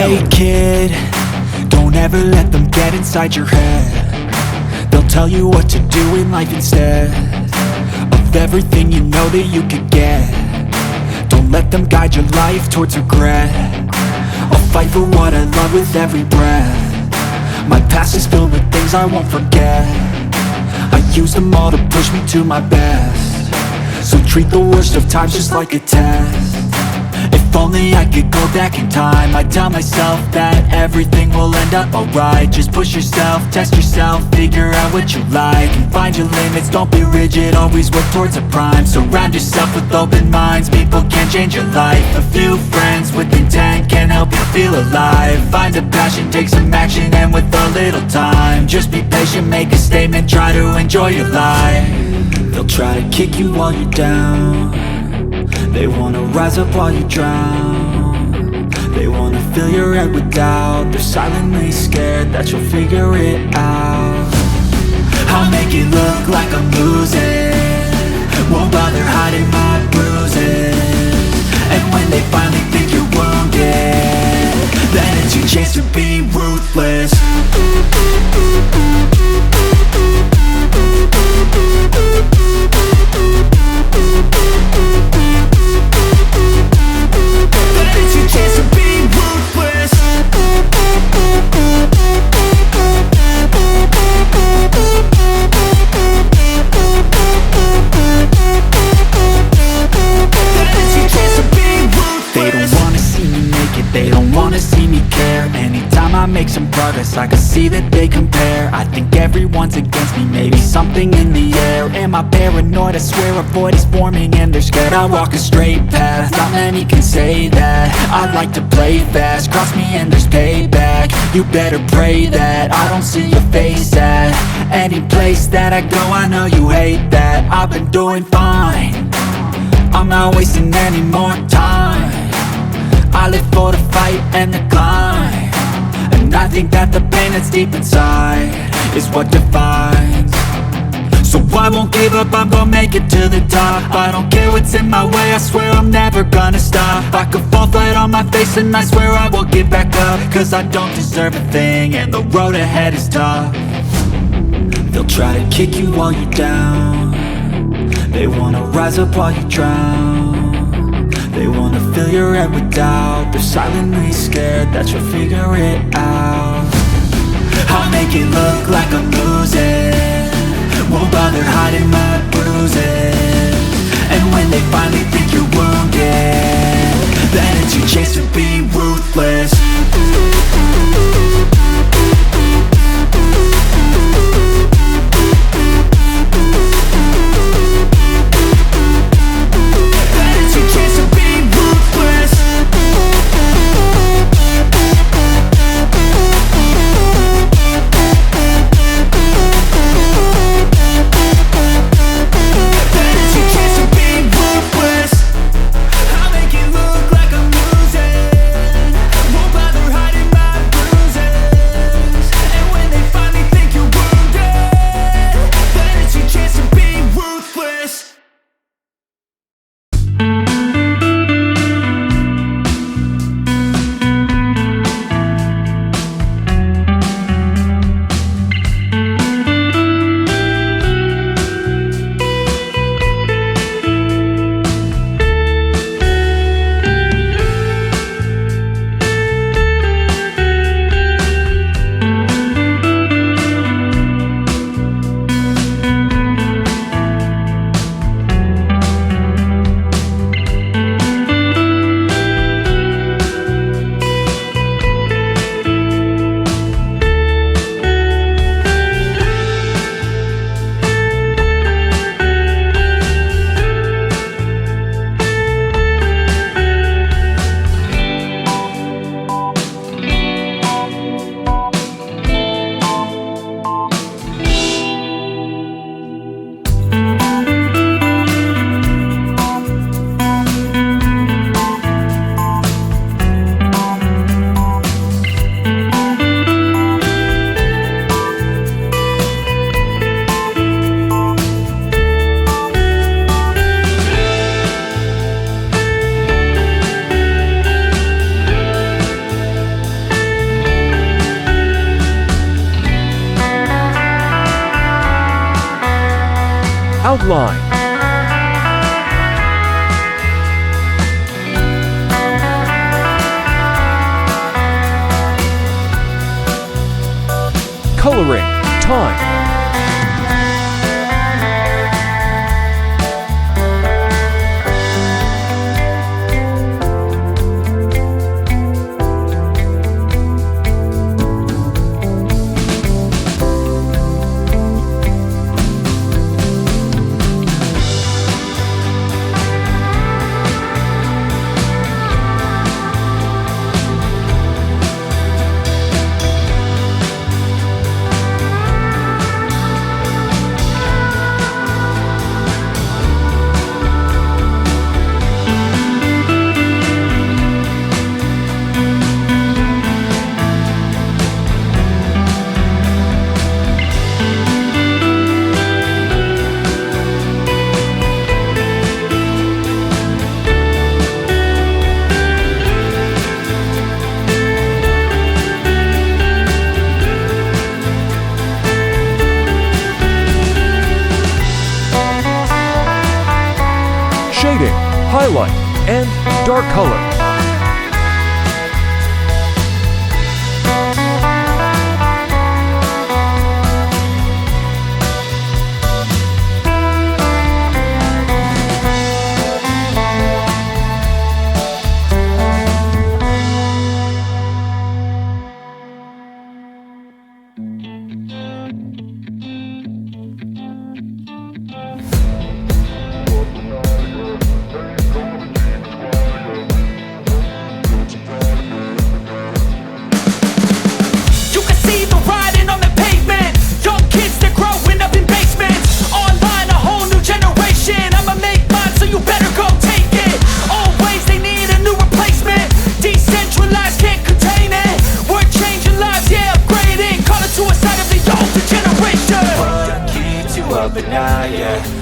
Hey kid, don't ever let them get inside your head. They'll tell you what to do in life instead of everything you know that you could get. Don't let them guide your life towards regret. I'll fight for what I love with every breath. My past is filled with things I won't forget. I use them all to push me to my best. So treat the worst of times just like a test. If only I could go back in time, I'd tell myself that everything will end up alright. Just push yourself, test yourself, figure out what you like, and find your limits, don't be rigid, always work towards a prime. Surround yourself with open minds, people can change your life. A few friends with intent can help you feel alive. Find a passion, take some action, and with a little time, just be patient, make a statement, try to enjoy your life. They'll try to kick you while you're down. They wanna rise up while you drown. They wanna fill your head with doubt. They're silently scared that you'll figure it out. I'll make it look like I'm losing, won't bother hiding my bruises. And when they finally think you're wounded, then it's your chance to be ruthless. Make some progress, I can see that they compare. I think everyone's against me, maybe something in the air. Am I paranoid? I swear a void is forming and they're scared. I walk a straight path, not many can say that. I like to play fast, cross me and there's payback. You better pray that I don't see your face at any place that I go. I know you hate that. I've been doing fine, I'm not wasting any more time. I live for the fight and the climb, and I think that the pain that's deep inside is what defines. So I won't give up, I'm gonna make it to the top. I don't care what's in my way, I swear I'm never gonna stop. I could fall flat on my face and I swear I will get back up, cause I don't deserve a thing and the road ahead is tough. They'll try to kick you while you're down. They wanna rise up while you drown. They wanna fill your head with doubt. They're silently scared that you'll figure it out. I'll make it look like I'm losing, won't bother hiding my bruises. And when they finally think you're wounded, then it's your chance to be ruthless. line. Coloring time. Shading, highlight, and dark color.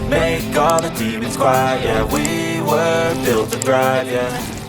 Make all the demons quiet, yeah. We were built to thrive, yeah.